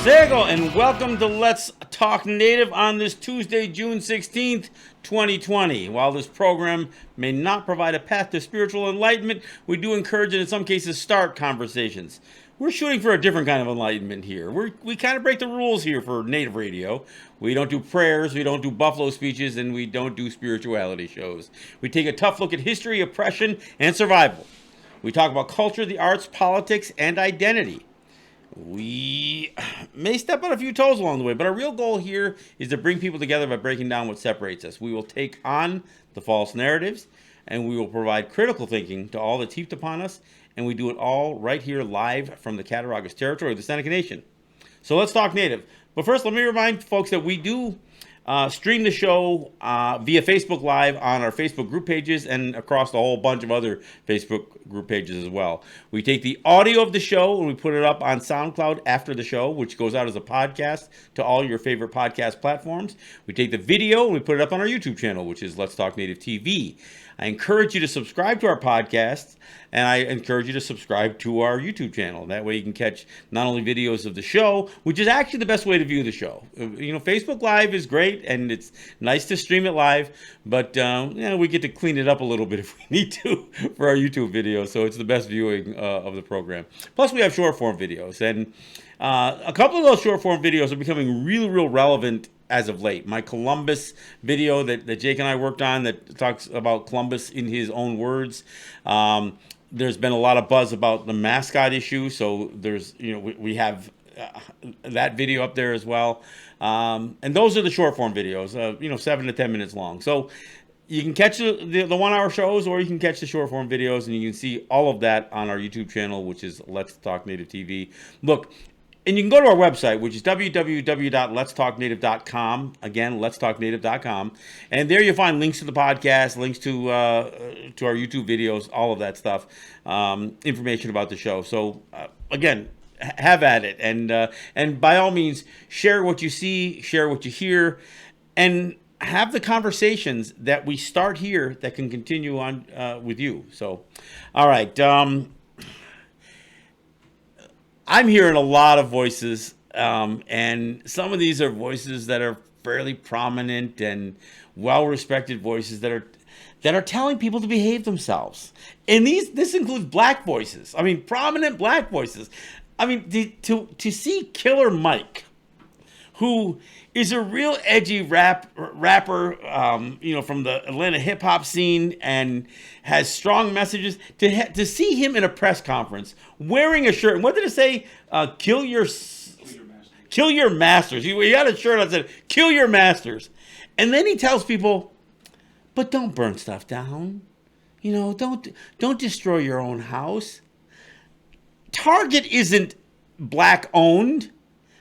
Sego, and welcome to Let's Talk Native on this Tuesday, June 16th, 2020. While this program may not provide a path to spiritual enlightenment, we do encourage and in some cases start conversations. We're shooting for a different kind of enlightenment here. We kind of break the rules here for Native radio. We don't do prayers, we don't do buffalo speeches, and we don't do spirituality shows. We take a tough look at history, oppression, and survival. We talk about culture, the arts, politics, and identity. We may step on a few toes along the way, but our real goal here is to bring people together by breaking down what separates us. We will take on the false narratives, and we will provide critical thinking to all that's heaped upon us, and we do it all right here live from the Cattaraugus territory of the Seneca Nation. So let's talk Native. But first, let me remind folks that we do stream the show via Facebook Live on our Facebook group pages and across a whole bunch of other Facebook group pages as well. We take the audio of the show and we put it up on SoundCloud after the show, which goes out as a podcast to all your favorite podcast platforms. We take the video and we put it up on our YouTube channel, which is Let's Talk Native TV. I encourage you to subscribe to our podcast, and I encourage you to subscribe to our YouTube channel. That way you can catch not only videos of the show, which is actually the best way to view the show. You know, Facebook Live is great, and it's nice to stream it live, but we get to clean it up a little bit if we need to for our YouTube videos, so it's the best viewing of the program. Plus, we have short-form videos, and a couple of those short-form videos are becoming really, real relevant as of late. My Columbus video that Jake and I worked on that talks about Columbus in his own words. There's been a lot of buzz about the mascot issue, so there's we have that video up there as well. And those are the short form videos, 7 to 10 minutes long. So you can catch the 1 hour shows, or you can catch the short form videos, and you can see all of that on our YouTube channel, which is Let's Talk Native TV. Look. And you can go to our website, which is www.letstalknative.com. Again, letstalknative.com. And there you'll find links to the podcast, links to our YouTube videos, all of that stuff, information about the show. So, again, have at it. And by all means, share what you see, share what you hear, and have the conversations that we start here that can continue on with you. So, all right. I'm hearing a lot of voices, and some of these are voices that are fairly prominent and well-respected voices that are telling people to behave themselves. And this includes black voices. I mean, prominent black voices. I mean, to see Killer Mike, who is a real edgy rapper, from the Atlanta hip hop scene and has strong messages. To see him in a press conference wearing a shirt, and what did it say? Kill your masters. He had a shirt that said "Kill your masters," and then he tells people, "But don't burn stuff down. Don't destroy your own house." Target isn't black owned.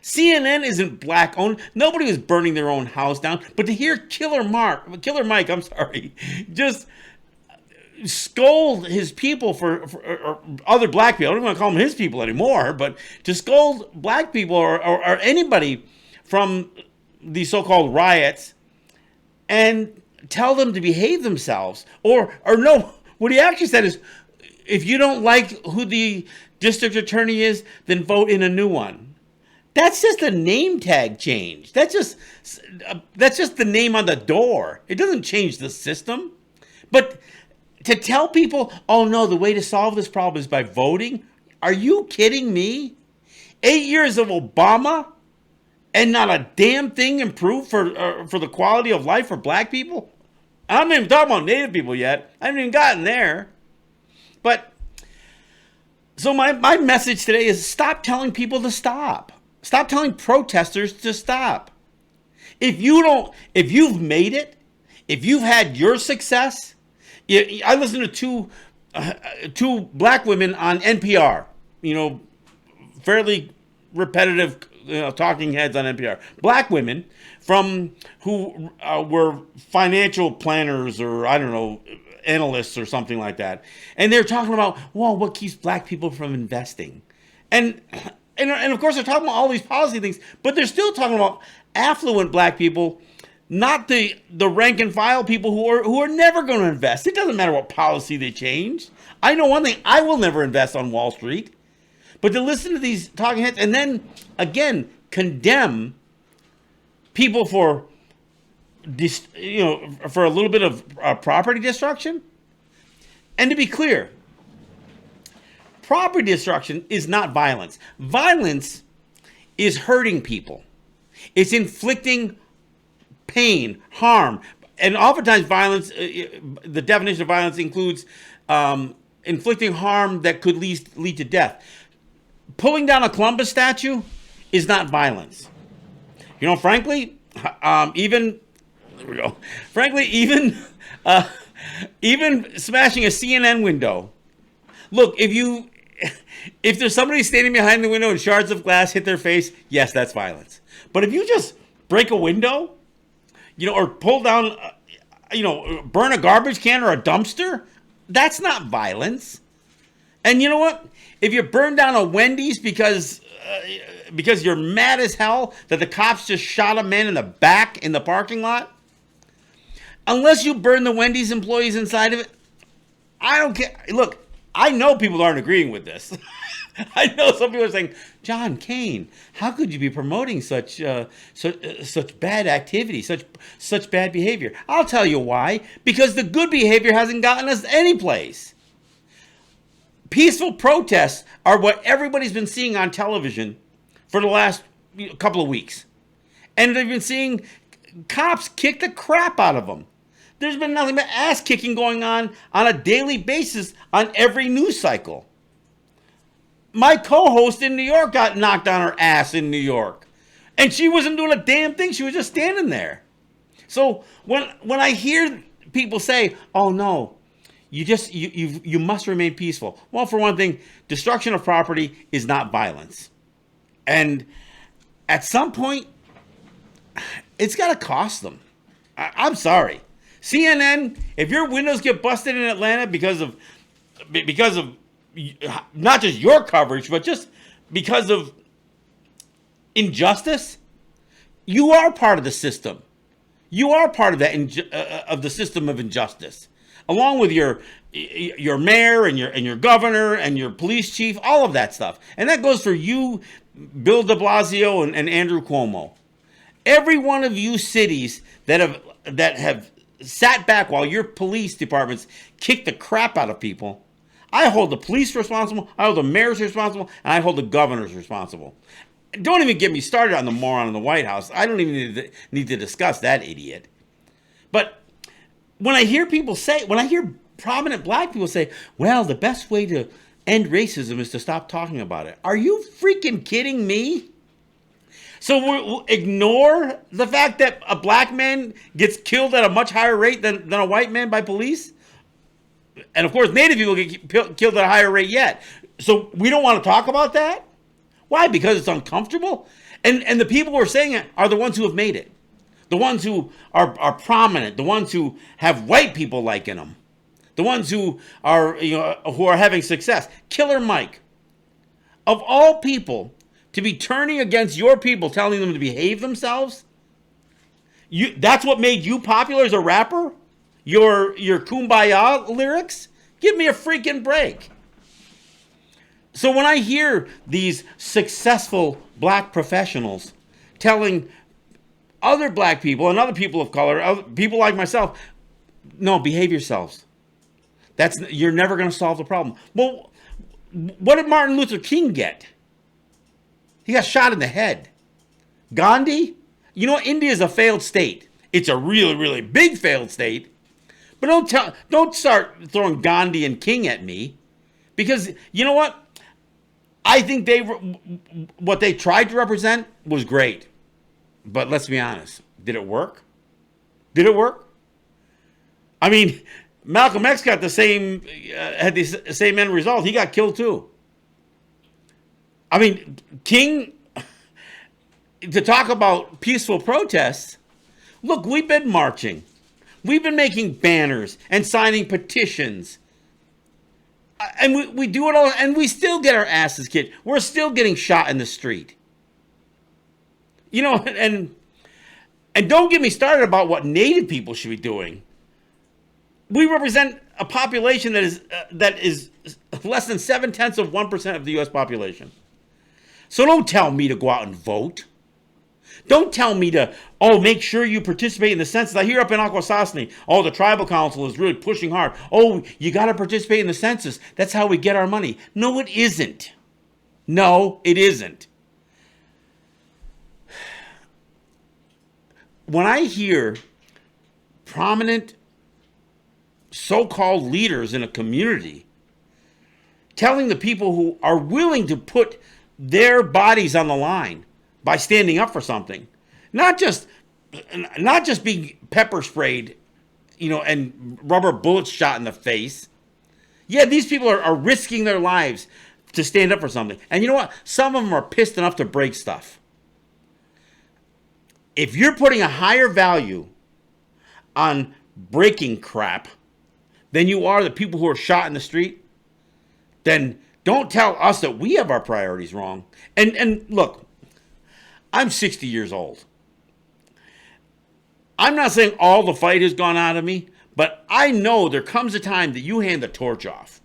CNN isn't black owned. Nobody was burning their own house down. But to hear Killer Mike, just scold his people or other black people. I don't want to call them his people anymore, but to scold black people or anybody from these so-called riots and tell them to behave themselves. Or no, what he actually said is, if you don't like who the district attorney is, then vote in a new one. That's just a name tag change. That's just the name on the door. It doesn't change the system. But to tell people, oh no, the way to solve this problem is by voting? Are you kidding me? 8 years of Obama and not a damn thing improved for the quality of life for black people? I'm not even talking about Native people yet. I haven't even gotten there. But so my message today is stop telling people to stop. Stop telling protesters to stop. If you've made it, if you've had your success, I listen to two black women on NPR, fairly repetitive talking heads on NPR. Black women who were financial planners or, I don't know, analysts or something like that. And they're talking about, well, what keeps black people from investing? And of course, they're talking about all these policy things, but they're still talking about affluent black people, not the rank and file people who are never going to invest. It doesn't matter what policy they change. I know one thing: I will never invest on Wall Street. But to listen to these talking heads and then again condemn people for for a little bit of property destruction. And to be clear, property destruction is not violence. Violence is hurting people. It's inflicting pain, harm. And oftentimes violence, the definition of violence includes inflicting harm that could lead to death. Pulling down a Columbus statue is not violence. Frankly, even smashing a CNN window. Look, if there's somebody standing behind the window and shards of glass hit their face, yes, that's violence. But if you just break a window, or pull down, burn a garbage can or a dumpster, that's not violence. And you know what? If you burn down a Wendy's because you're mad as hell that the cops just shot a man in the back in the parking lot, unless you burn the Wendy's employees inside of it, I don't care. Look, I know people aren't agreeing with this. I know some people are saying, John Kane, how could you be promoting such bad activity, such bad behavior? I'll tell you why. Because the good behavior hasn't gotten us any place. Peaceful protests are what everybody's been seeing on television for the last couple of weeks. And they've been seeing cops kick the crap out of them. There's been nothing but ass kicking going on a daily basis on every news cycle. My co-host in New York got knocked on her ass in New York. And she wasn't doing a damn thing. She was just standing there. So when I hear people say, oh no, you must remain peaceful. Well, for one thing, destruction of property is not violence. And at some point, it's got to cost them. I'm sorry. CNN, if your windows get busted in Atlanta because of not just your coverage, but just because of injustice, you are part of the system. You are part of that of the system of injustice, along with your mayor and your governor and your police chief, all of that stuff. And that goes for you, Bill de Blasio and Andrew Cuomo. Every one of you cities that have sat back while your police departments kick the crap out of people, I hold the police responsible, I hold the mayors responsible, and I hold the governors responsible. Don't even get me started on the moron in the White House. I don't even need to discuss that idiot. But when I hear prominent black people say, well, the best way to end racism is to stop talking about it. Are you freaking kidding me? So we'll ignore the fact that a black man gets killed at a much higher rate than a white man by police? And of course, Native people get killed at a higher rate yet. So we don't want to talk about that? Why? Because it's uncomfortable? And the people who are saying it are the ones who have made it. The ones who are prominent. The ones who have white people liking them. The ones who are having success. Killer Mike. Of all people to be turning against your people, telling them to behave themselves, that's what made you popular as a rapper? Your Kumbaya lyrics? Give me a freaking break. So when I hear these successful black professionals telling other black people and other people of color, other people like myself, no, behave yourselves. You're never going to solve the problem. Well, what did Martin Luther King get? He got shot in the head. Gandhi? India is a failed state. It's a really, really big failed state. But don't start throwing Gandhi and King at me, because you know what? I think what they tried to represent was great. But let's be honest. Did it work? Did it work? I mean, Malcolm X got had the same end result. He got killed too. I mean, King, to talk about peaceful protests, look, we've been marching. We've been making banners and signing petitions. And we do it all, and we still get our asses kicked. We're still getting shot in the street. And don't get me started about what Native people should be doing. We represent a population that is less than 0.7% of the U.S. population. So don't tell me to go out and vote. Don't tell me to, make sure you participate in the census. I hear up in Akwesasne, the tribal council is really pushing hard. You got to participate in the census. That's how we get our money. No, it isn't. No, it isn't. When I hear prominent so-called leaders in a community telling the people who are willing to put their bodies on the line by standing up for something, not just being pepper sprayed, and rubber bullets shot in the face. Yeah, these people are risking their lives to stand up for something. And you know what? Some of them are pissed enough to break stuff. If you're putting a higher value on breaking crap than you are the people who are shot in the street, then don't tell us that we have our priorities wrong. And look, I'm 60 years old. I'm not saying all the fight has gone out of me, but I know there comes a time that you hand the torch off.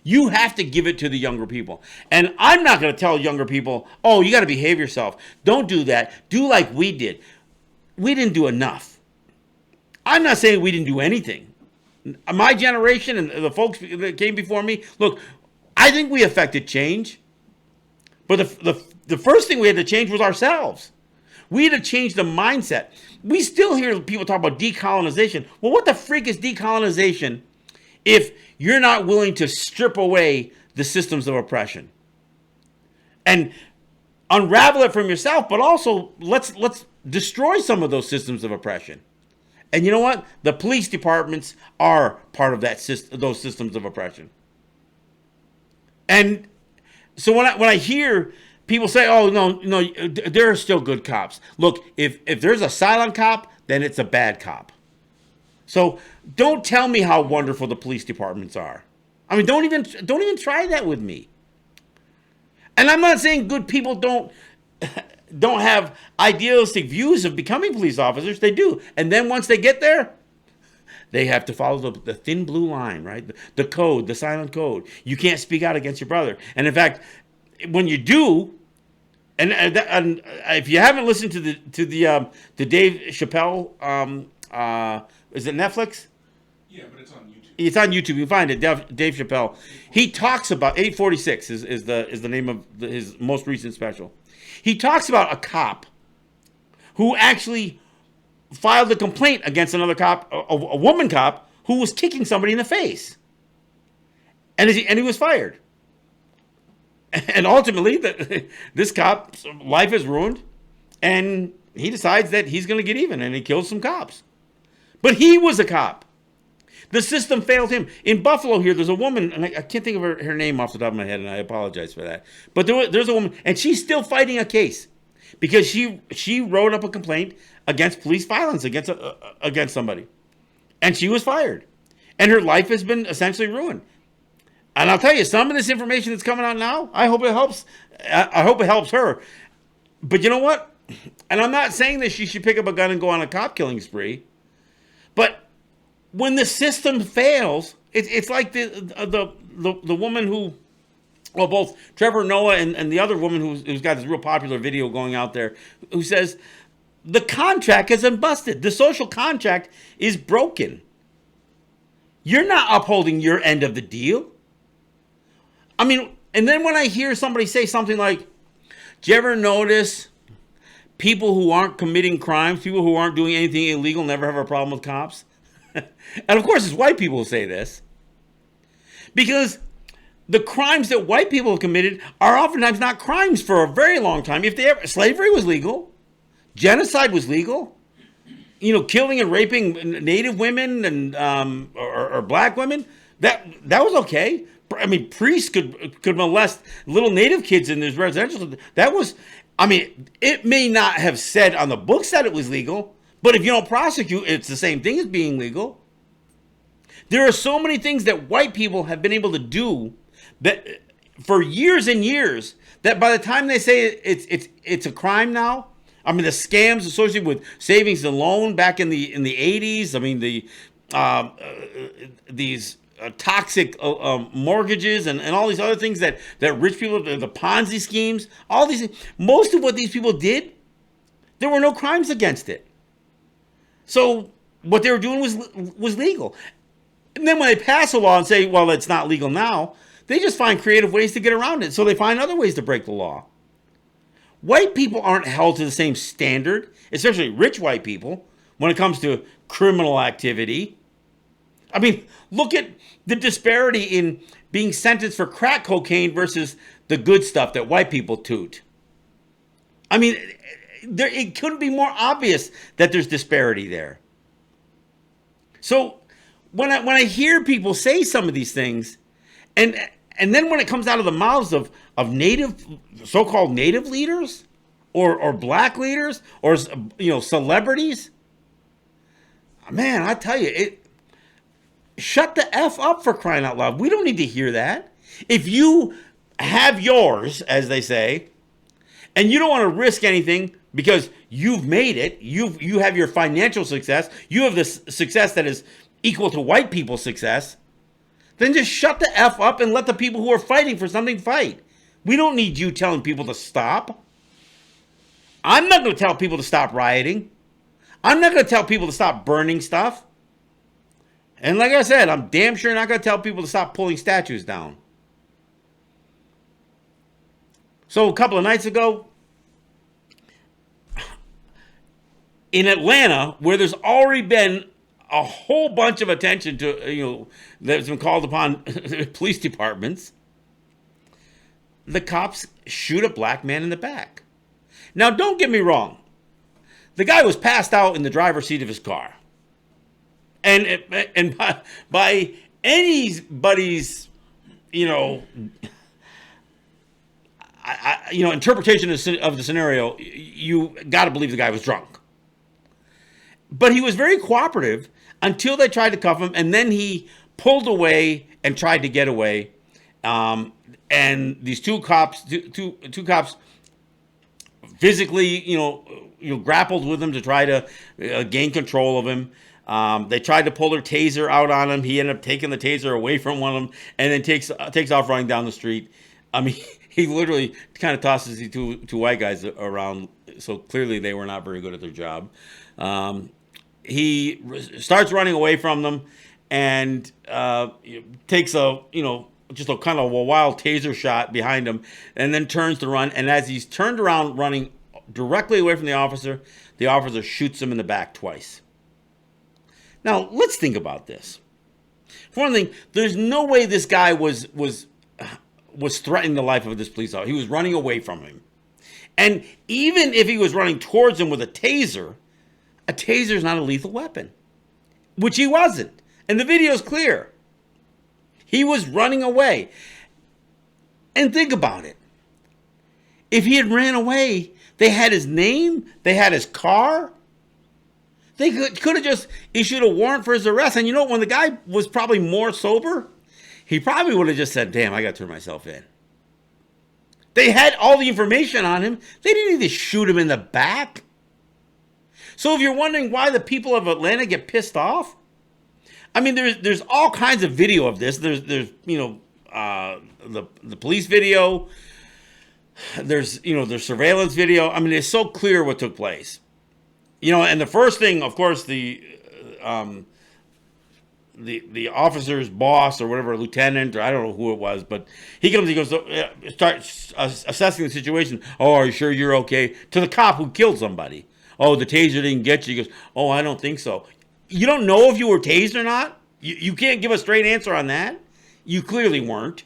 You have to give it to the younger people. And I'm not going to tell younger people, you got to behave yourself. Don't do that. Do like we did. We didn't do enough. I'm not saying we didn't do anything. My generation and the folks that came before me, look, I think we affected change. But the first thing we had to change was ourselves. We had to change the mindset. We still hear people talk about decolonization. Well, what the freak is decolonization if you're not willing to strip away the systems of oppression and unravel it from yourself, but also let's destroy some of those systems of oppression? And you know what? The police departments are part of those systems of oppression. And so when I hear people say, no, there are still good cops. Look, if there's a silent cop, then it's a bad cop. So don't tell me how wonderful the police departments are. I mean, don't even try that with me. And I'm not saying good people don't have idealistic views of becoming police officers. They do. And then once they get there, they have to follow the thin blue line, right? The code, the silent code. You can't speak out against your brother. And in fact, when you do, and if you haven't listened to the Dave Chappelle, is it Netflix? Yeah, but it's on YouTube. It's on YouTube. You can find it. Dave Chappelle. He talks about 846 is the name of his most recent special. He talks about a cop who actually filed a complaint against another cop, a woman cop, who was kicking somebody in the face. And he was fired. And ultimately, this cop's life is ruined, and he decides that he's going to get even, and he kills some cops. But he was a cop. The system failed him. In Buffalo here, there's a woman, and I can't think of her name off the top of my head, and I apologize for that. But there's a woman, and she's still fighting a case because she wrote up a complaint against police violence against somebody. And she was fired. And her life has been essentially ruined. And I'll tell you, some of this information that's coming out now, I hope it helps. I hope it helps her. But you know what? And I'm not saying that she should pick up a gun and go on a cop killing spree. But when the system fails, it's like the woman who, well, both Trevor Noah and the other woman who's got this real popular video going out there, who says the contract has been busted. The social contract is broken. You're not upholding your end of the deal. I mean, and then when I hear somebody say something like, do you ever notice people who aren't committing crimes, people who aren't doing anything illegal, never have a problem with cops? And of course, it's white people who say this. Because the crimes that white people have committed are oftentimes not crimes for a very long time. Slavery was legal. Genocide was legal. Killing and raping Native women and or black women, that was okay. I mean, priests could molest little Native kids in this residential. That was, I mean, it may not have said on the books that it was legal, but if you don't prosecute, it's the same thing as being legal. There are so many things that white people have been able to do that for years and years that by the time they say it's a crime now, I mean, the scams associated with savings and loan back in the 80s. I mean, these toxic mortgages and all these other things that rich people, the Ponzi schemes, all these things. Most of what these people did There were no crimes against it. So what they were doing was legal. And then when they pass a law and say, well, it's not legal now, they just find creative ways to get around it. So they find other ways to break the law. White people aren't held to the same standard, especially rich white people, when it comes to criminal activity. I mean, look at the disparity in being sentenced for crack cocaine versus the good stuff that white people toot. I mean, it couldn't be more obvious that there's disparity there. So when I hear people say some of these things, and then when it comes out of the mouths of native, so-called native leaders, or black leaders, or celebrities, man, I tell you, shut the F up, for crying out loud. We don't need to hear that. If you have yours, as they say, and you don't want to risk anything because you've made it, you have your financial success, you have this success that is equal to white people's success, then just shut the F up and let the people who are fighting for something fight. We don't need you telling people to stop. I'm not going to tell people to stop rioting. I'm not going to tell people to stop burning stuff. And like I said, I'm damn sure not going to tell people to stop pulling statues down. So a couple of nights ago, in Atlanta, where there's already been a whole bunch of attention to, that's been called upon police departments, the cops shoot a black man in the back. Now, don't get me wrong. The guy was passed out in the driver's seat of his car. And by anybody's, interpretation of the scenario, you got to believe the guy was drunk. But he was very cooperative until they tried to cuff him, and then he pulled away and tried to get away. And these two cops physically, grappled with him to try to gain control of him. They tried to pull their taser out on him. He ended up taking the taser away from one of them, and then takes off running down the street. I mean, he literally kind of tosses the two white guys around. So clearly they were not very good at their job. He starts running away from them, and takes just a kind of a wild taser shot behind him, and then turns to run. And as he's turned around running directly away from the officer shoots him in the back twice. Now, let's think about this. For one thing, there's no way this guy was threatening the life of this police officer. He was running away from him. And even if he was running towards him with a taser is not a lethal weapon, which he wasn't. And the video is clear. He was running away. And think about it. If he had ran away, they had his name, they had his car. They could have just issued a warrant for his arrest. And when the guy was probably more sober, he probably would have just said, damn, I got to turn myself in. They had all the information on him. They didn't need to shoot him in the back. So if you're wondering why the people of Atlanta get pissed off, I mean, there's all kinds of video of this. There's the police video. There's surveillance video. I mean, it's so clear what took place. And the first thing, of course, the officer's boss or whatever, lieutenant, or I don't know who it was, but he goes, starts assessing the situation. Oh, are you sure you're okay? To the cop who killed somebody. Oh, the taser didn't get you. He goes, oh, I don't think so. You don't know if you were tased or not? You can't give a straight answer on that? You clearly weren't.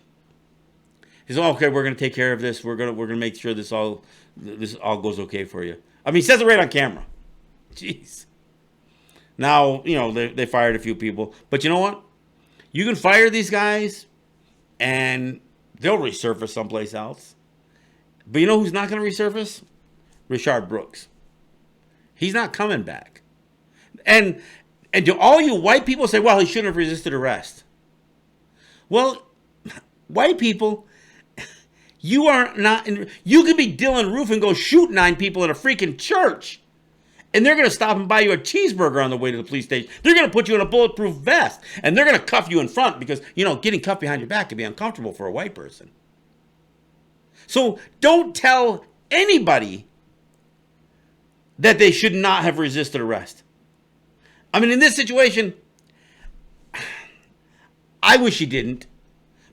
He says, okay, we're going to take care of this. We're going to make sure this all goes okay for you. I mean, he says it right on camera. Jeez. Now, they fired a few people. But you know what? You can fire these guys, and they'll resurface someplace else. But you know who's not going to resurface? Rayshard Brooks. He's not coming back. And do all you white people say, well, he shouldn't have resisted arrest? Well, white people, you are not... You could be Dylan Roof and go shoot 9 people in a freaking church. And they're going to stop and buy you a cheeseburger on the way to the police station. They're going to put you in a bulletproof vest. And they're going to cuff you in front because, getting cuffed behind your back can be uncomfortable for a white person. So don't tell anybody that they should not have resisted arrest. I mean, in this situation, I wish he didn't,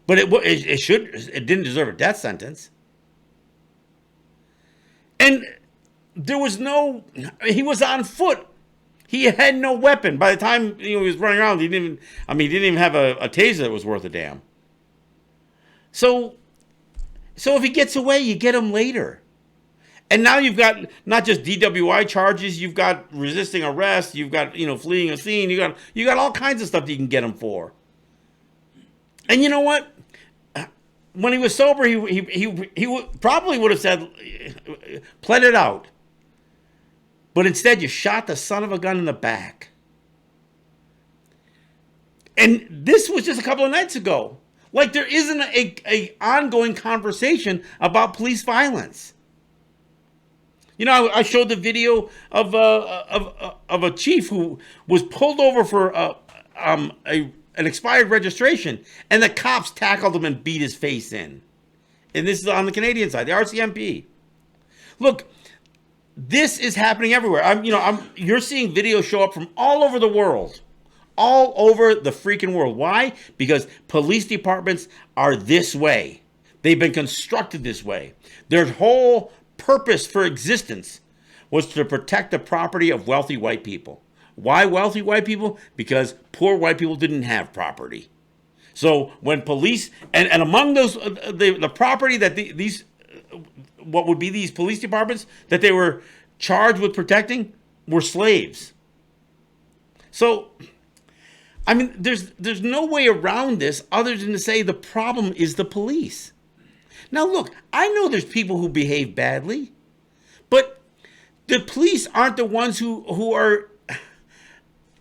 but it didn't deserve a death sentence. And there was he was on foot. He had no weapon. By the time he was running around, he didn't even have a taser that was worth a damn. So if he gets away, you get him later. And now you've got not just DWI charges, you've got resisting arrest, you've got, fleeing a scene, you got all kinds of stuff that you can get him for. And you know what? When he was sober, he probably would have said, pled it out. But instead, you shot the son of a gun in the back. And this was just a couple of nights ago. Like, there isn't a ongoing conversation about police violence. I showed the video of a chief who was pulled over for an expired registration, and the cops tackled him and beat his face in. And this is on the Canadian side, the RCMP. Look, this is happening everywhere. You're seeing videos show up from all over the world. All over the freaking world. Why? Because police departments are this way. They've been constructed this way. Their whole purpose for existence was to protect the property of wealthy white people. Why wealthy white people? Because poor white people didn't have property. So when police, and among those, the property that these, what would be these police departments that they were charged with protecting were slaves. So, there's no way around this other than to say the problem is the police. Now, look, I know there's people who behave badly, but the police aren't the ones who are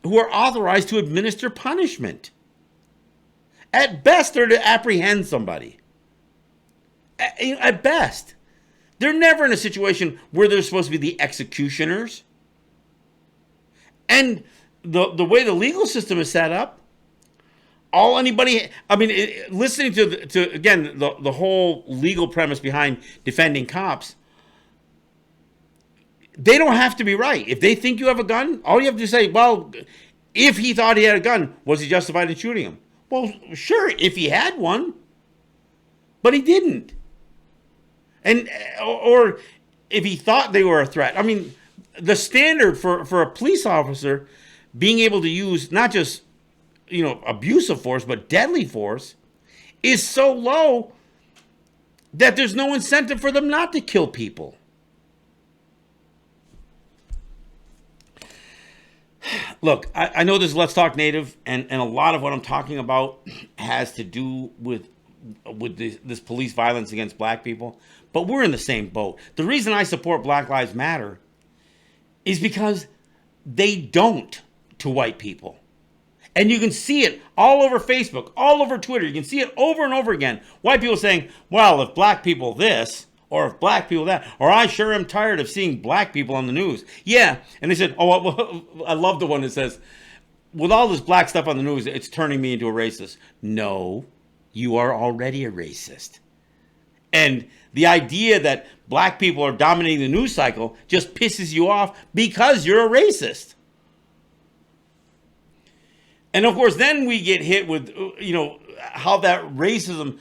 authorized to administer punishment. At best, they're to apprehend somebody. At best. They're never in a situation where they're supposed to be the executioners. And the way the legal system is set up, listening to again, the whole legal premise behind defending cops, they don't have to be right. If they think you have a gun, all you have to say, well, if he thought he had a gun, was he justified in shooting him? Well, sure, if he had one, but he didn't. Or if he thought they were a threat. The standard for a police officer being able to use not just, abusive force, but deadly force is so low that there's no incentive for them not to kill people. Look, I know this is Let's Talk Native, and a lot of what I'm talking about has to do with this police violence against black people, but we're in the same boat. The reason I support Black Lives Matter is because they don't to white people. And you can see it all over Facebook, all over Twitter. You can see it over and over again. White people saying, well, if black people this, or if black people that, or I sure am tired of seeing black people on the news. Yeah. And they said, I love the one that says, with all this black stuff on the news, it's turning me into a racist. No, you are already a racist. And the idea that black people are dominating the news cycle just pisses you off because you're a racist. And of course, then we get hit with, how that racism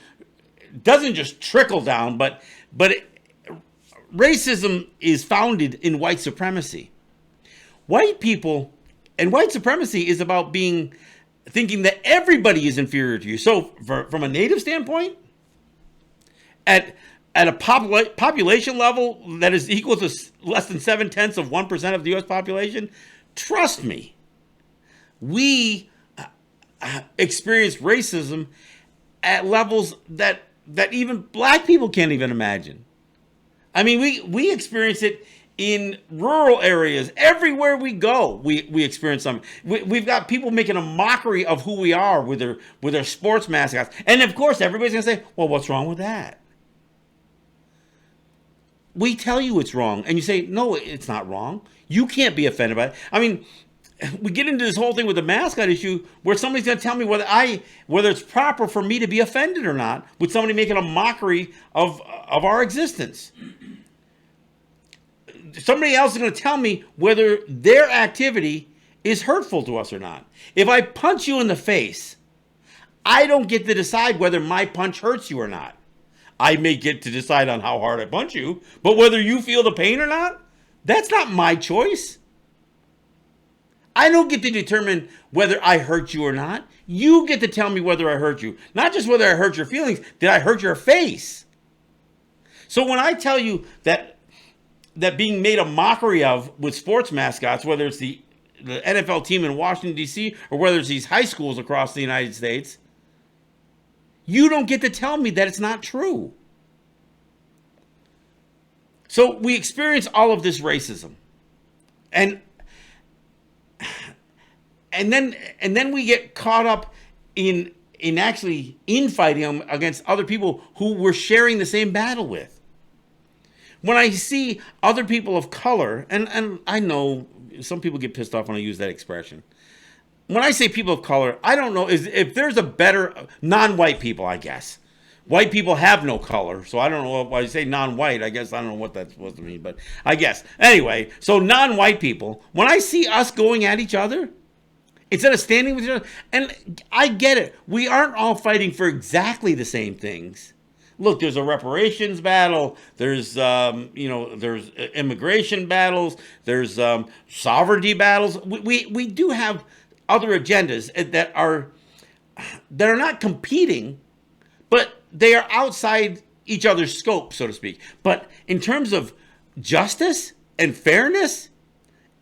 doesn't just trickle down, but racism is founded in white supremacy. White people and white supremacy is about thinking that everybody is inferior to you. So from a native standpoint, at a population level that is equal to less than 0.7% of the U.S. population, trust me, we experience racism at levels that even black people can't even imagine. We experience it in rural areas. Everywhere we go, we experience something. We've got people making a mockery of who we are with their sports mascots. And of course, everybody's going to say, well, what's wrong with that? We tell you it's wrong. And you say, no, it's not wrong. You can't be offended by it. We get into this whole thing with the mascot issue where somebody's going to tell me whether it's proper for me to be offended or not with somebody making a mockery of our existence. somebody else is going to tell me whether their activity is hurtful to us or not. If I punch you in the face, I don't get to decide whether my punch hurts you or not. I may get to decide on how hard I punch you, but whether you feel the pain or not, that's not my choice. I don't get to determine whether I hurt you or not. You get to tell me whether I hurt you. Not just whether I hurt your feelings, did I hurt your face? So when I tell you that being made a mockery of with sports mascots, whether it's the NFL team in Washington, D.C., or whether it's these high schools across the United States, you don't get to tell me that it's not true. So we experience all of this racism. And then we get caught up in actually infighting against other people who we're sharing the same battle with. When I see other people of color, and I know some people get pissed off when I use that expression. When I say people of color, I don't know if there's a better non-white people, I guess. White people have no color, so I don't know why I say non-white. I guess I don't know what that's supposed to mean, but I guess. Anyway, so non-white people, when I see us going at each other, instead of standing with each other, and I get it, we aren't all fighting for exactly the same things. Look, there's a reparations battle. There's, there's immigration battles. There's sovereignty battles. We do have other agendas that are not competing, but they are outside each other's scope, so to speak. But in terms of justice and fairness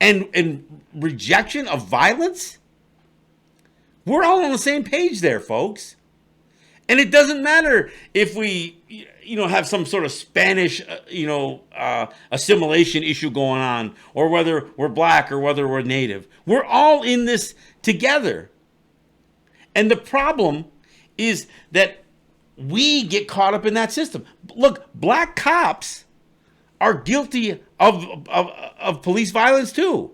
and rejection of violence, we're all on the same page there, folks. And it doesn't matter if we, have some sort of Spanish, assimilation issue going on, or whether we're black or whether we're native. We're all in this together. And the problem is that we get caught up in that system. Look, black cops are guilty of police violence too.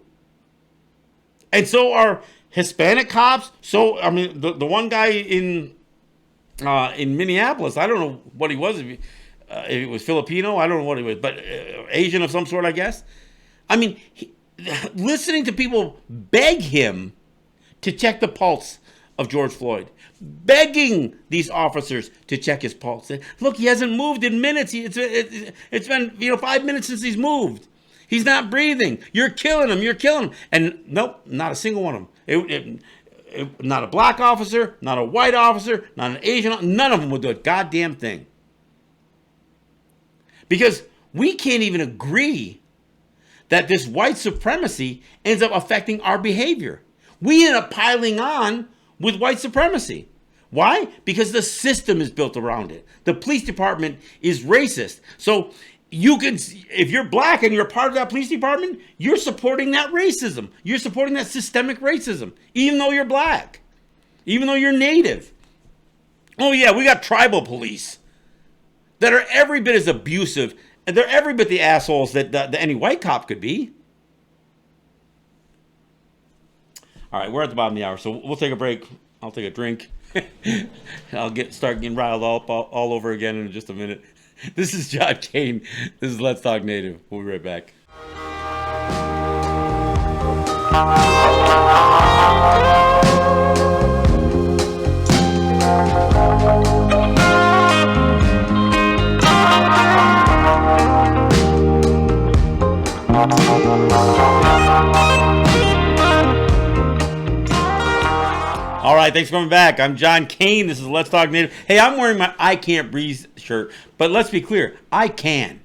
And so are Hispanic cops. So, I mean, the one guy in Minneapolis, I don't know what he was, if it was Filipino, I don't know what he was, but Asian of some sort, I guess. I mean, listening to people beg him to check the pulse of George Floyd, begging these officers to check his pulse. Look, he hasn't moved in minutes. It's been 5 minutes since he's moved. He's not breathing. You're killing him. You're killing him. And nope, not a single one of them. Not a black officer, not a white officer, not an Asian, none of them would do a goddamn thing. Because we can't even agree that this white supremacy ends up affecting our behavior. We end up piling on with white supremacy. Why? Because the system is built around it. The police department is racist. So you can, if you're black and you're part of that police department, you're supporting that racism. You're supporting that systemic racism, even though you're black, even though you're native. Oh yeah, we got tribal police that are every bit as abusive, and they're every bit the assholes that any white cop could be. All right, we're at the bottom of the hour, so we'll take a break. I'll take a drink. I'll start getting riled all over again in just a minute. This is John Kane. This is Let's Talk Native. We'll be right back. All right, thanks for coming back. I'm John Kane. This is Let's Talk Native. Hey, I'm wearing my I Can't Breathe shirt, but let's be clear, I can.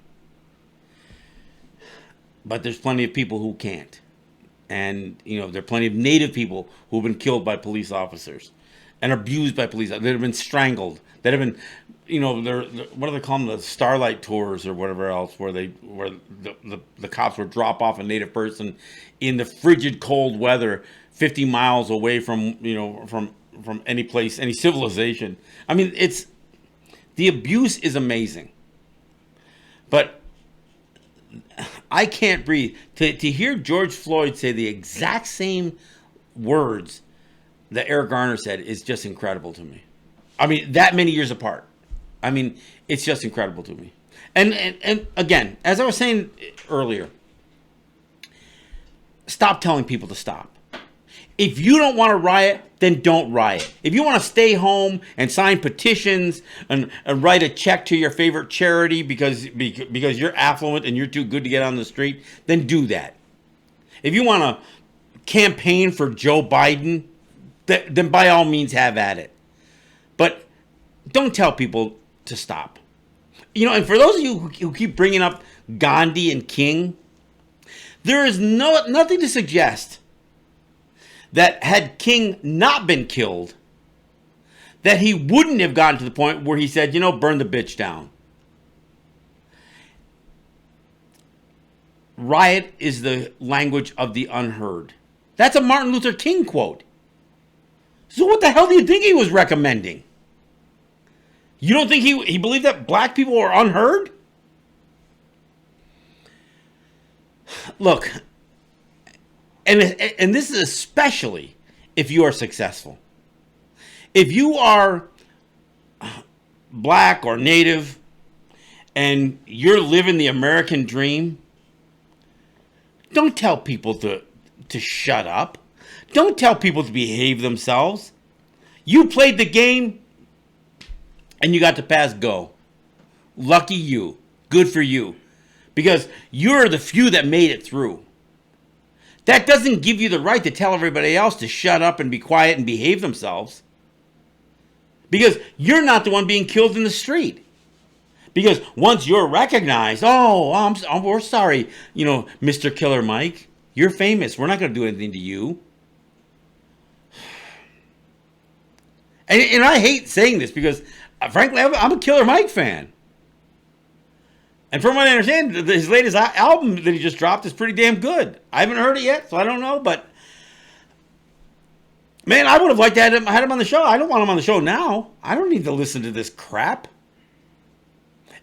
But there's plenty of people who can't. And, there are plenty of Native people who've been killed by police officers and abused by police, that have been strangled, that have been, they're what do they call them, the Starlight Tours or whatever else, where the cops would drop off a Native person in the frigid cold weather 50 miles away from any place, any civilization. I mean, the abuse is amazing. But I can't breathe. To hear George Floyd say the exact same words that Eric Garner said is just incredible to me. I mean, that many years apart. I mean, it's just incredible to me. And again, as I was saying earlier, stop telling people to stop. If you don't want to riot, then don't riot. If you want to stay home and sign petitions and write a check to your favorite charity because you're affluent and you're too good to get on the street, then do that. If you want to campaign for Joe Biden, then by all means have at it. But don't tell people to stop. And for those of you who keep bringing up Gandhi and King, there is nothing to suggest that had King not been killed, that he wouldn't have gotten to the point where he said, burn the bitch down. Riot is the language of the unheard. That's a Martin Luther King quote. So what the hell do you think he was recommending? You don't think he believed that black people were unheard? Look, and this is especially if you are successful. If you are black or native and you're living the American dream, don't tell people to shut up. Don't tell people to behave themselves. You played the game and you got to pass go. Lucky you. Good for you. Because you're the few that made it through. That doesn't give you the right to tell everybody else to shut up and be quiet and behave themselves. Because you're not the one being killed in the street. Because once you're recognized, we're sorry, Mr. Killer Mike, you're famous. We're not going to do anything to you. And I hate saying this because, frankly, I'm a Killer Mike fan. And from what I understand, his latest album that he just dropped is pretty damn good. I haven't heard it yet, so I don't know. But, man, I would have liked to have him on the show. I don't want him on the show now. I don't need to listen to this crap.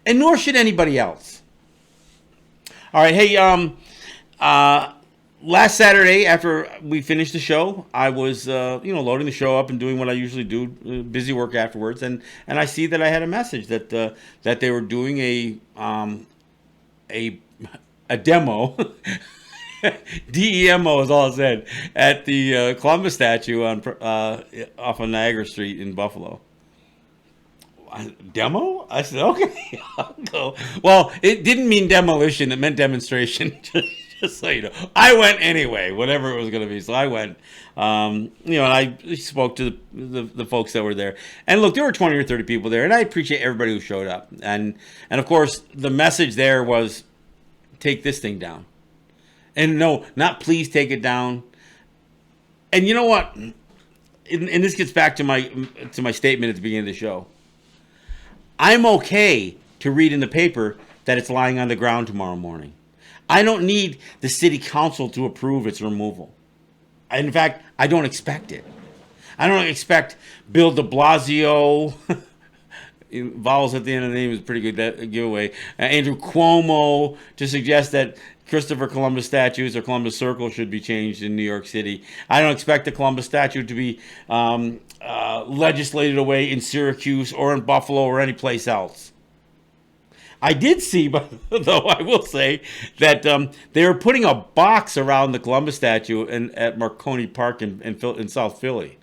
And nor should anybody else. All right, hey, last Saturday after we finished the show, I was, loading the show up and doing what I usually do, busy work afterwards, and I see that I had a message that they were doing a demo, DEMO is all it said, at the Columbus statue off of Niagara Street in Buffalo. Demo? I said, okay, I'll go. Well, it didn't mean demolition, it meant demonstration. Just so you know, I went anyway, whatever it was going to be. So I went, and I spoke to the folks that were there. And look, there were 20 or 30 people there, and I appreciate everybody who showed up. And of course, the message there was, take this thing down. And no, not please take it down. And you know what? And this gets back to my statement at the beginning of the show. I'm okay to read in the paper that it's lying on the ground tomorrow morning. I don't need the city council to approve its removal. In fact, I don't expect it. I don't expect Bill de Blasio, vowels at the end of the name is a pretty good giveaway, Andrew Cuomo to suggest that Christopher Columbus statues or Columbus Circle should be changed in New York City. I don't expect the Columbus statue to be legislated away in Syracuse or in Buffalo or any place else. I did see, though, I will say, that they were putting a box around the Columbus statue at Marconi Park in South Philly.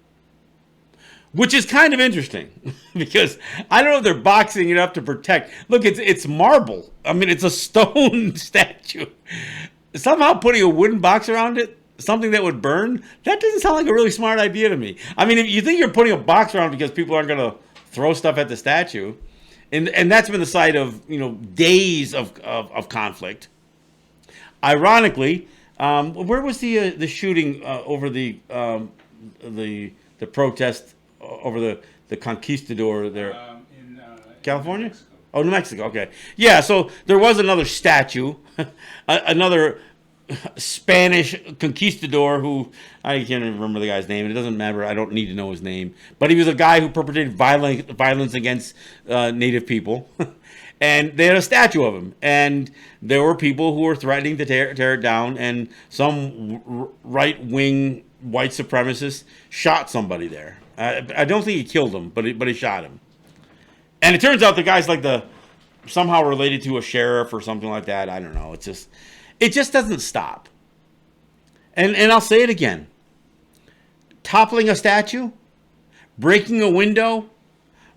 Which is kind of interesting, because I don't know if they're boxing it up to protect. Look, it's marble. I mean, it's a stone statue. Somehow putting a wooden box around it, something that would burn, that doesn't sound like a really smart idea to me. I mean, if you think you're putting a box around because people aren't going to throw stuff at the statue, and that's been the site of days of conflict. Ironically, where was the shooting over the protest over the conquistador there? In California? New Mexico. Oh, New Mexico. Okay, yeah. So there was another statue, another Spanish conquistador who I can't remember the guy's name. It doesn't matter. I don't need to know his name. But he was a guy who perpetrated violence against Native people. And they had a statue of him. And there were people who were threatening to tear it down. And some right-wing white supremacists shot somebody there. I don't think he killed him, but he shot him. And it turns out the guy's like somehow related to a sheriff or something like that. I don't know. It just doesn't stop. And I'll say it again. Toppling a statue, breaking a window,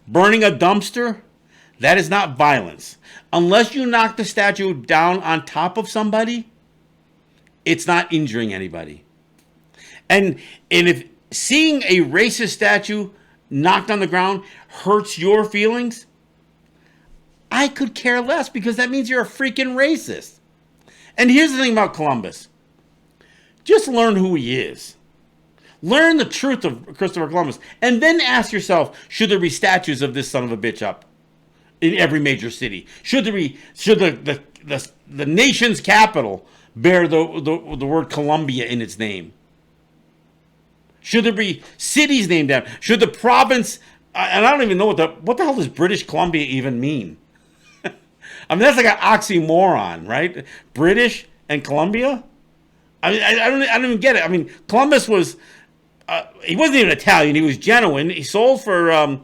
burning a dumpster, that is not violence. Unless you knock the statue down on top of somebody, it's not injuring anybody. And if seeing a racist statue knocked on the ground hurts your feelings, I could care less, because that means you're a freaking racist. And here's the thing about Columbus. Just learn who he is. Learn the truth of Christopher Columbus. And then ask yourself, should there be statues of this son of a bitch up in every major city? Should the nation's capital bear the word Columbia in its name? Should there be cities named after? Should the province, and I don't even know what the hell does British Columbia even mean? I mean, that's like an oxymoron, right? British and Columbia? I don't even get it. I mean, Columbus was, he wasn't even Italian. He was genuine. He sailed for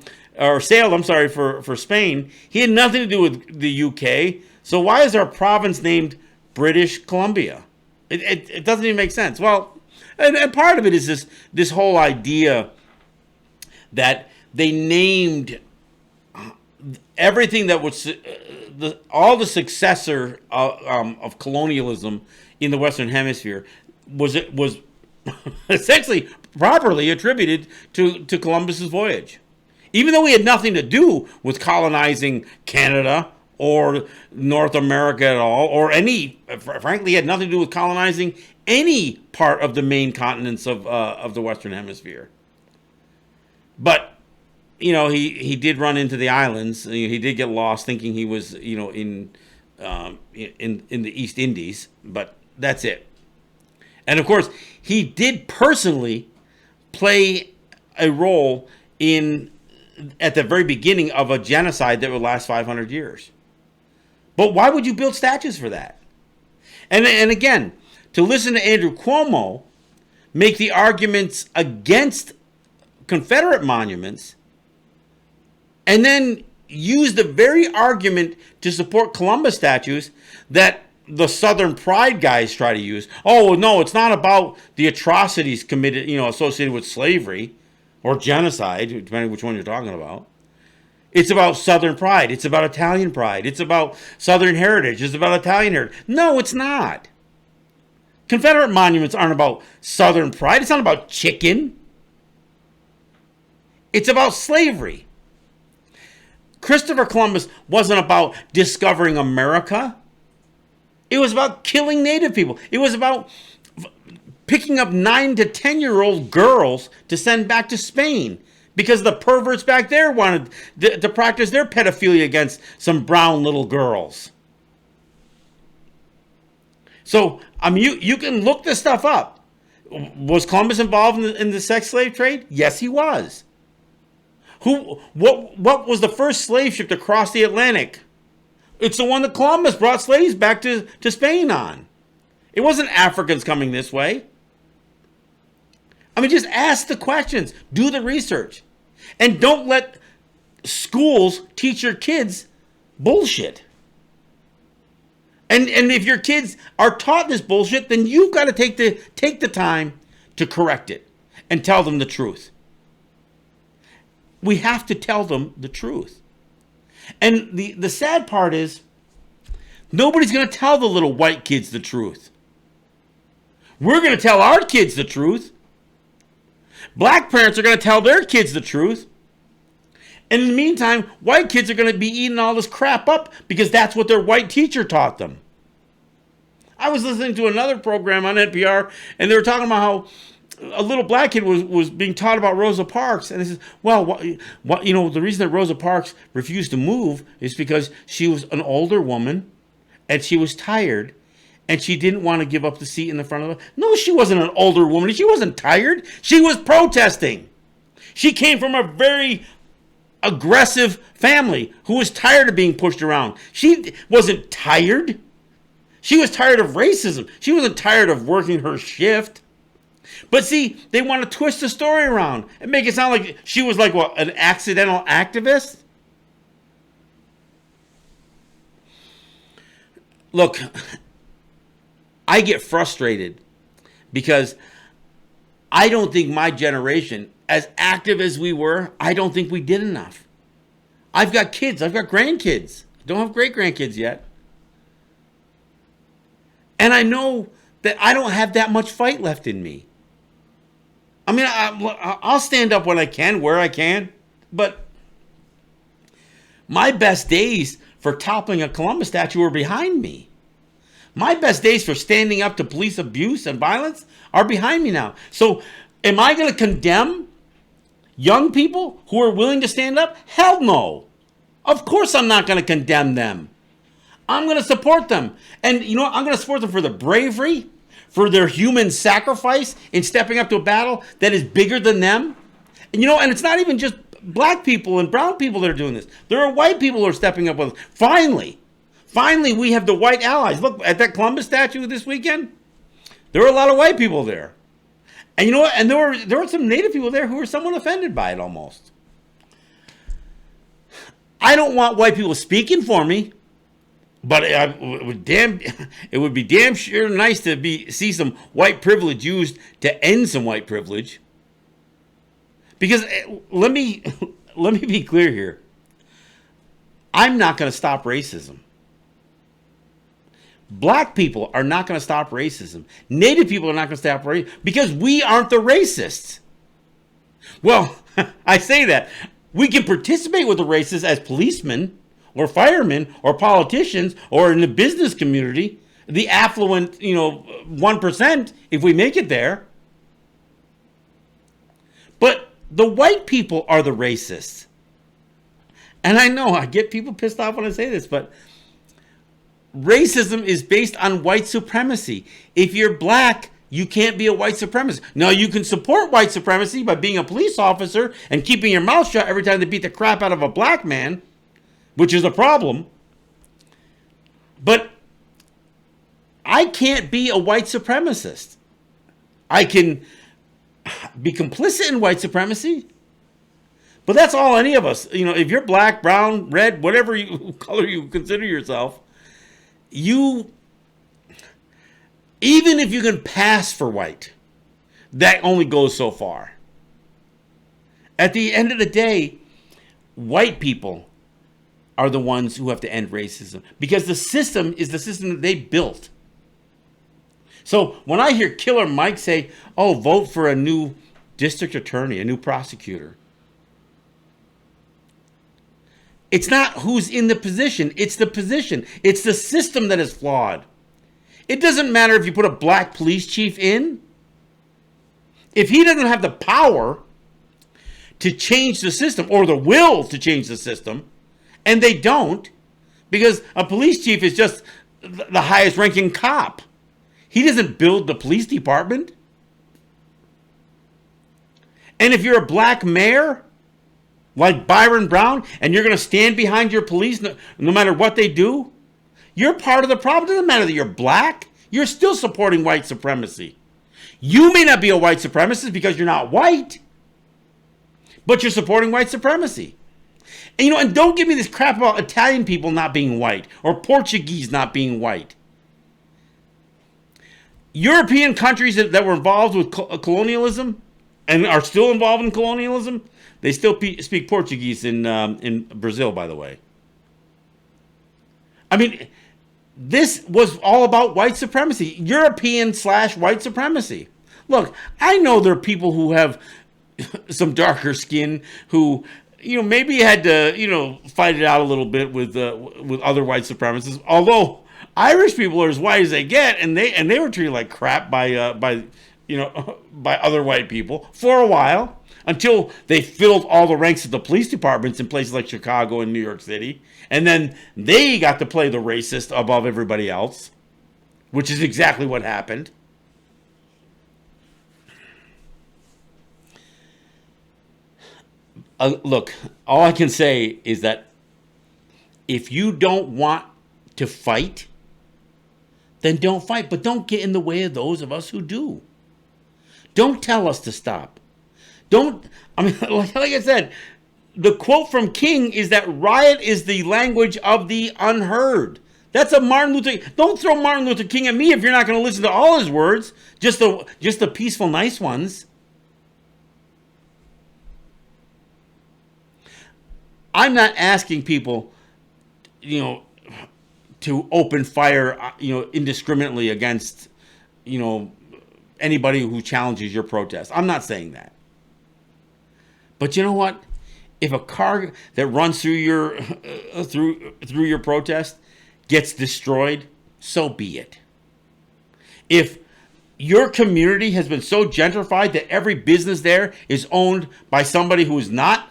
Spain. He had nothing to do with the UK. So why is our province named British Columbia? It doesn't even make sense. Well, and part of it is this whole idea that they named everything that was all the successor of colonialism in the Western Hemisphere was essentially properly attributed to Columbus's voyage, even though he had nothing to do with colonizing Canada or North America at all, or frankly, he had nothing to do with colonizing any part of the main continents of the Western Hemisphere. But he did run into the islands. He did get lost, thinking he was in the East Indies, but that's it. And of course, he did personally play a role at the very beginning of a genocide that would last 500 years. But why would you build statues for that? And again, to listen to Andrew Cuomo make the arguments against Confederate monuments, and then use the very argument to support Columbus statues that the Southern Pride guys try to use. Oh, no, it's not about the atrocities committed, associated with slavery or genocide, depending which one you're talking about. It's about Southern pride. It's about Italian pride. It's about Southern heritage. It's about Italian heritage. No, it's not. Confederate monuments aren't about Southern pride. It's not about chicken. It's about slavery. Christopher Columbus wasn't about discovering America. It was about killing Native people. It was about picking up 9 to 10-year-old girls to send back to Spain because the perverts back there wanted to practice their pedophilia against some brown little girls. So, you can look this stuff up. Was Columbus involved in the sex slave trade? Yes, he was. What was the first slave ship to cross the Atlantic? It's the one that Columbus brought slaves back to Spain on. It wasn't Africans coming this way. Just ask the questions. Do the research. And don't let schools teach your kids bullshit. And if your kids are taught this bullshit, then you've got to take the time to correct it and tell them the truth. We have to tell them the truth. And the sad part is, nobody's going to tell the little white kids the truth. We're going to tell our kids the truth. Black parents are going to tell their kids the truth. And in the meantime, white kids are going to be eating all this crap up because that's what their white teacher taught them. I was listening to another program on NPR, and they were talking about how a little black kid was being taught about Rosa Parks, and they says, well, the reason that Rosa Parks refused to move is because she was an older woman, and she was tired, and she didn't want to give up the seat in the front of the... No, she wasn't an older woman. She wasn't tired. She was protesting. She came from a very aggressive family who was tired of being pushed around. She wasn't tired. She was tired of racism. She wasn't tired of working her shift. But see, they want to twist the story around and make it sound like she was like, what, an accidental activist? Look, I get frustrated because I don't think my generation, as active as we were, I don't think we did enough. I've got kids. I've got grandkids. Don't have great-grandkids yet. And I know that I don't have that much fight left in me. I mean, I'll stand up when I can, where I can. But my best days for toppling a Columbus statue are behind me. My best days for standing up to police abuse and violence are behind me now. So am I going to condemn young people who are willing to stand up? Hell no. Of course I'm not going to condemn them. I'm going to support them. And you know what? I'm going to support them for the bravery, for their human sacrifice in stepping up to a battle that is bigger than them. And you know, and it's not even just black people and brown people that are doing this. There are white people who are stepping up with us. Finally, we have the white allies. Look, at that Columbus statue this weekend, there were a lot of white people there. And you know what? And there were some Native people there who were somewhat offended by it almost. I don't want white people speaking for me, but it would be damn sure nice to see some white privilege used to end some white privilege. Because let me be clear here. I'm not going to stop racism. Black people are not going to stop racism. Native people are not going to stop racism because we aren't the racists. Well, I say that. We can participate with the racists as policemen or firemen or politicians or in the business community, the affluent, 1%, if we make it there. But the white people are the racists. And I know I get people pissed off when I say this, but racism is based on white supremacy. If you're black, you can't be a white supremacist. Now, you can support white supremacy by being a police officer and keeping your mouth shut every time they beat the crap out of a black man, which is a problem. But I can't be a white supremacist. I can be complicit in white supremacy, but that's all any of us. If you're black, brown, red, whatever color you consider yourself, even if you can pass for white, that only goes so far. At the end of the day, white people are the ones who have to end racism because the system is the system that they built. So when I hear Killer Mike say, oh, vote for a new district attorney, a new prosecutor, it's not who's in the position. It's the position. It's the system that is flawed. It doesn't matter if you put a black police chief in. If he doesn't have the power to change the system or the will to change the system, and they don't, because a police chief is just the highest ranking cop. He doesn't build the police department. And if you're a black mayor, like Byron Brown, and you're going to stand behind your police no matter what they do, you're part of the problem. It doesn't matter that you're black. You're still supporting white supremacy. You may not be a white supremacist because you're not white, but you're supporting white supremacy. And don't give me this crap about Italian people not being white or Portuguese not being white. European countries that were involved with colonialism and are still involved in colonialism, they still speak Portuguese in Brazil, by the way. I mean, this was all about white supremacy, European/white supremacy. Look, I know there are people who have some darker skin who, maybe had to, fight it out a little bit with other white supremacists. Although Irish people are as white as they get, and they were treated like crap by other white people for a while until they filled all the ranks of the police departments in places like Chicago and New York City. And then they got to play the racist above everybody else, which is exactly what happened. Look, all I can say is that if you don't want to fight, then don't fight. But don't get in the way of those of us who do. Don't tell us to stop. Like I said, the quote from King is that riot is the language of the unheard. That's a Martin Luther. Don't throw Martin Luther King at me if you're not going to listen to all his words, just the peaceful, nice ones. I'm not asking people, to open fire, indiscriminately against, anybody who challenges your protest. I'm not saying that. But you know what? If a car that runs through your through your protest gets destroyed, so be it. If your community has been so gentrified that every business there is owned by somebody who is not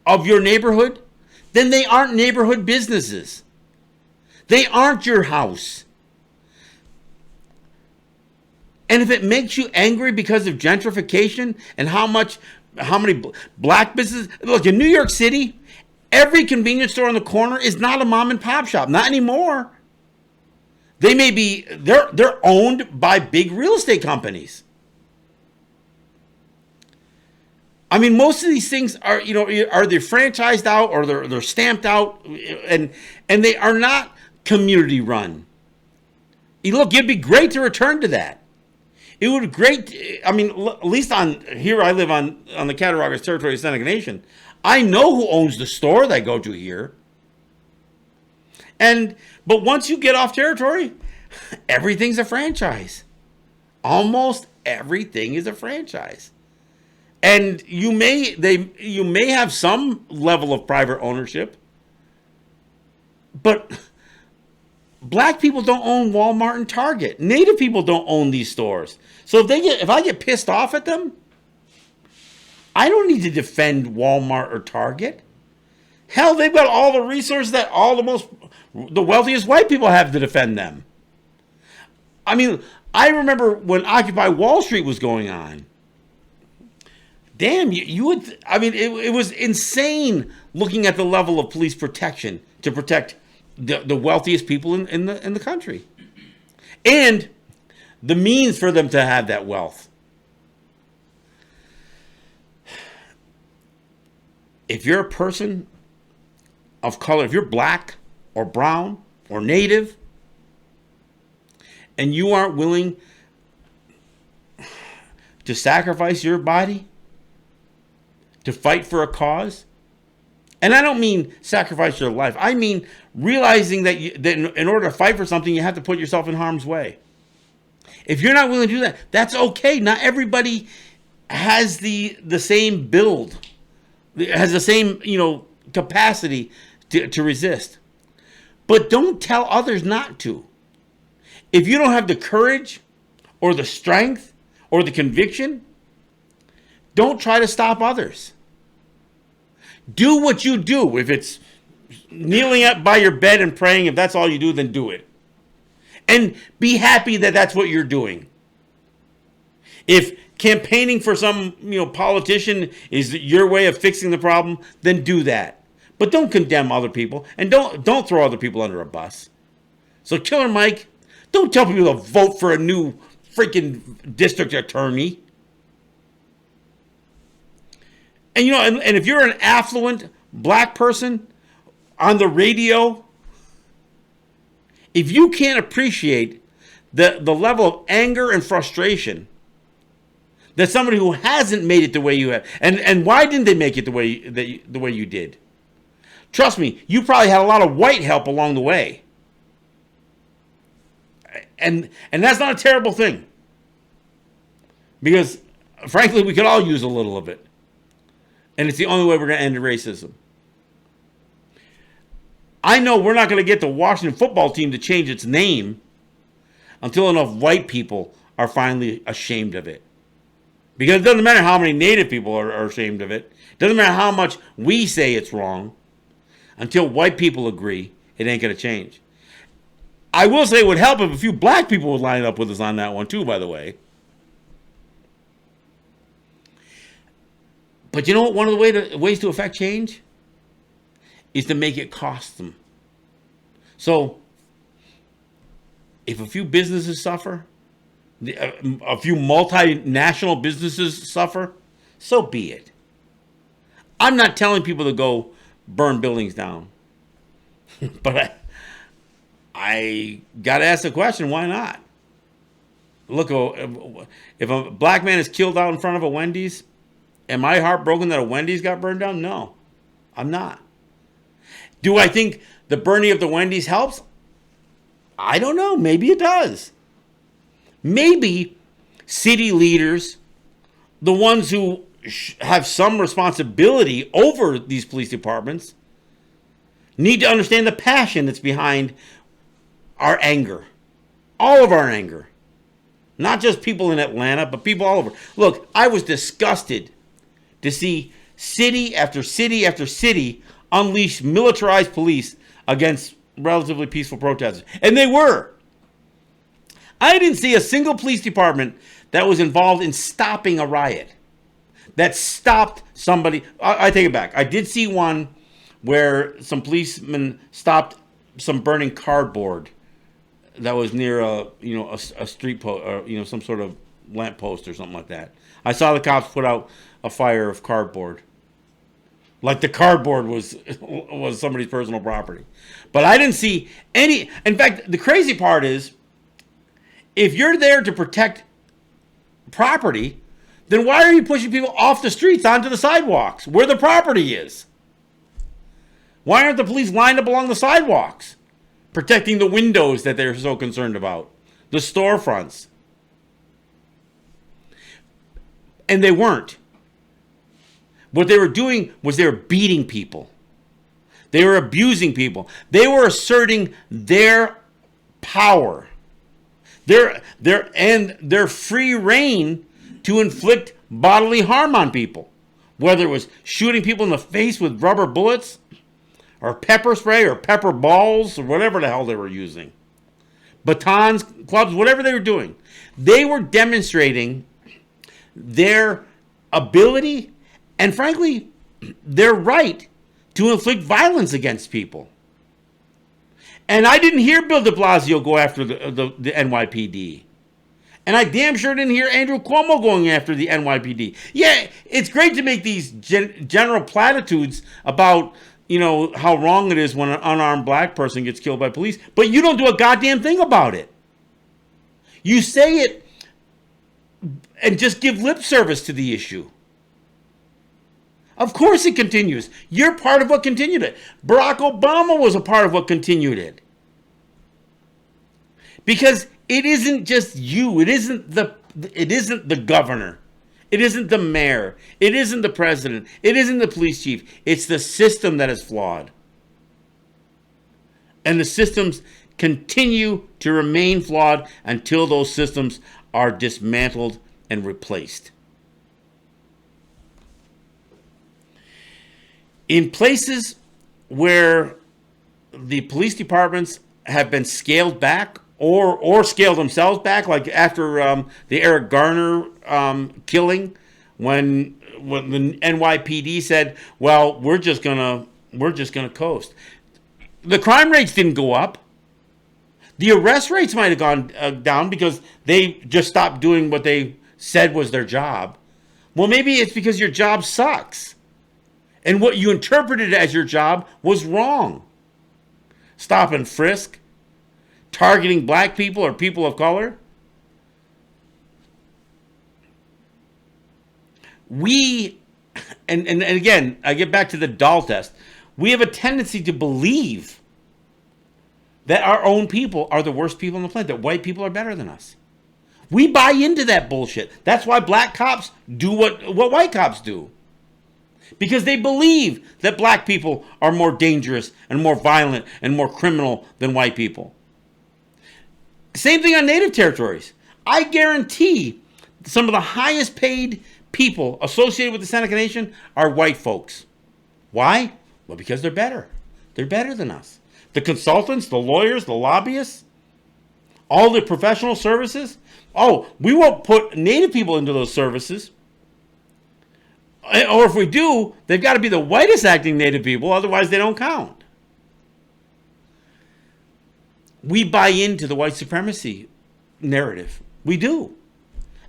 of your neighborhood, then they aren't neighborhood businesses. They aren't your house. And if it makes you angry because of gentrification and how many black businesses, look, in New York City, every convenience store on the corner is not a mom and pop shop, not anymore. They're owned by big real estate companies. I mean, most of these things are they franchised out or they're stamped out, and they are not community run. Look, it'd be great to return to that. It would be great. I mean, at least here I live on the Cattaraugus territory of Seneca Nation. I know who owns the store that I go to here. But once you get off territory, everything's a franchise. Almost everything is a franchise. And you may have some level of private ownership, but black people don't own Walmart and Target. Native people don't own these stores. So if I get pissed off at them, I don't need to defend Walmart or Target. Hell, they've got all the resources that the wealthiest white people have to defend them. I mean, I remember when Occupy Wall Street was going on. Damn, it was insane looking at the level of police protection to protect the wealthiest people in the country. And the means for them to have that wealth. If you're a person of color, if you're black or brown or native, and you aren't willing to sacrifice your body to fight for a cause, and I don't mean sacrifice your life. I mean realizing that in order to fight for something, you have to put yourself in harm's way. If you're not willing to do that, that's okay. Not everybody has the same build, has the same capacity to resist. But don't tell others not to. If you don't have the courage or the strength or the conviction, don't try to stop others. Do what you do. If it's kneeling by your bed and praying, if that's all you do, then do it. And be happy that that's what you're doing. If campaigning for some politician is your way of fixing the problem, then do that. But don't condemn other people, and don't throw other people under a bus. So Killer Mike, don't tell people to vote for a new freaking district attorney. And and if you're an affluent black person on the radio, if you can't appreciate the level of anger and frustration that somebody who hasn't made it the way you have, and why didn't they make it the way you did? Trust me, you probably had a lot of white help along the way. And that's not a terrible thing. Because frankly, we could all use a little of it. And it's the only way we're going to end racism. I know we're not going to get the Washington football team to change its name until enough white people are finally ashamed of it. Because it doesn't matter how many native people are ashamed of it. It doesn't matter how much we say it's wrong. Until white people agree, it ain't going to change. I will say it would help if a few black people would line up with us on that one too, by the way. But you know what? One of the ways to affect change is to make it cost them. So, if a few businesses suffer, a few multinational businesses suffer, so be it. I'm not telling people to go burn buildings down. But I got to ask the question, why not? Look, if a black man is killed out in front of a Wendy's, am I heartbroken that a Wendy's got burned down? No, I'm not. Do I think the burning of the Wendy's helps? I don't know. Maybe it does. Maybe city leaders, the ones who have some responsibility over these police departments, need to understand the passion that's behind our anger. All of our anger. Not just people in Atlanta, but people all over. Look, I was disgusted to see city after city after city unleash militarized police against relatively peaceful protesters. And they were. I didn't see a single police department that was involved in stopping a riot, that stopped somebody. I take it back. I did see one where some policemen stopped some burning cardboard that was near a street post, or some sort of lamp post or something like that. I saw the cops put out a fire of cardboard, like the cardboard was somebody's personal property. But I didn't see any. In fact, the crazy part is, if you're there to protect property, then why are you pushing people off the streets onto the sidewalks where the property is? Why aren't the police lined up along the sidewalks, protecting the windows that they're so concerned about, the storefronts? And they weren't. What they were doing was they were beating people. They were abusing people. They were asserting their power, their free reign to inflict bodily harm on people, whether it was shooting people in the face with rubber bullets, or pepper spray, or pepper balls, or whatever the hell they were using, batons, clubs, whatever they were doing. They were demonstrating their ability and, frankly, their right to inflict violence against people. And I didn't hear Bill de Blasio go after the NYPD. And I damn sure didn't hear Andrew Cuomo going after the NYPD. Yeah, it's great to make these general platitudes about, how wrong it is when an unarmed black person gets killed by police, but you don't do a goddamn thing about it. You say it and just give lip service to the issue. Of course it continues. You're part of what continued it. Barack Obama was a part of what continued it. Because it isn't just you. It isn't the governor. It isn't the mayor. It isn't the president. It isn't the police chief. It's the system that is flawed. And the systems continue to remain flawed until those systems are dismantled and replaced. In places where the police departments have been scaled back or scaled themselves back, like after the Eric Garner killing, when the NYPD said, "Well, we're just gonna coast." The crime rates didn't go up. The arrest rates might have gone down because they just stopped doing what they said was their job. Well, maybe it's because your job sucks. And what you interpreted as your job was wrong. Stop and frisk, targeting black people or people of color. And again, I get back to the doll test. We have a tendency to believe that our own people are the worst people on the planet, that white people are better than us. We buy into that bullshit. That's why black cops do what white cops do. Because they believe that black people are more dangerous and more violent and more criminal than white people. Same thing on native territories. I guarantee some of the highest paid people associated with the Seneca Nation are white folks. Why? Well, because they're better. They're better than us. The consultants, the lawyers, the lobbyists, all the professional services. Oh, we won't put native people into those services. Or if we do, they've got to be the whitest acting native people, otherwise they don't count. We buy into the white supremacy narrative. We do.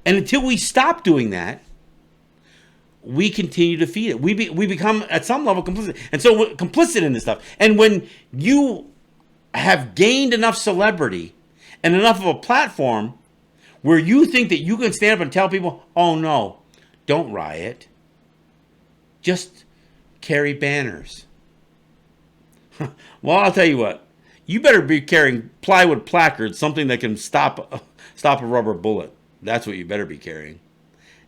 And until we stop doing that, we continue to feed it. We become, at some level, complicit. And so we're complicit in this stuff. And when you have gained enough celebrity and enough of a platform where you think that you can stand up and tell people, oh no, don't riot. Just carry banners. Well, I'll tell you what. You better be carrying plywood placards, something that can stop a rubber bullet. That's what you better be carrying.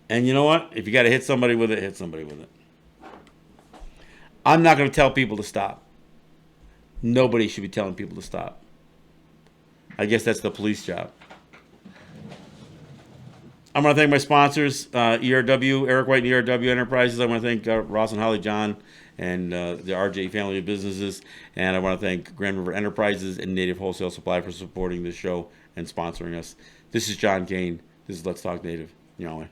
And you know what? If you got to hit somebody with it, hit somebody with it. I'm not going to tell people to stop. Nobody should be telling people to stop. I guess that's the police job. I want to thank my sponsors, ERW, Eric White and ERW Enterprises. I want to thank Ross and Holly John and the RJ family of businesses. And I want to thank Grand River Enterprises and Native Wholesale Supply for supporting this show and sponsoring us. This is John Kane. This is Let's Talk Native. Yahweh.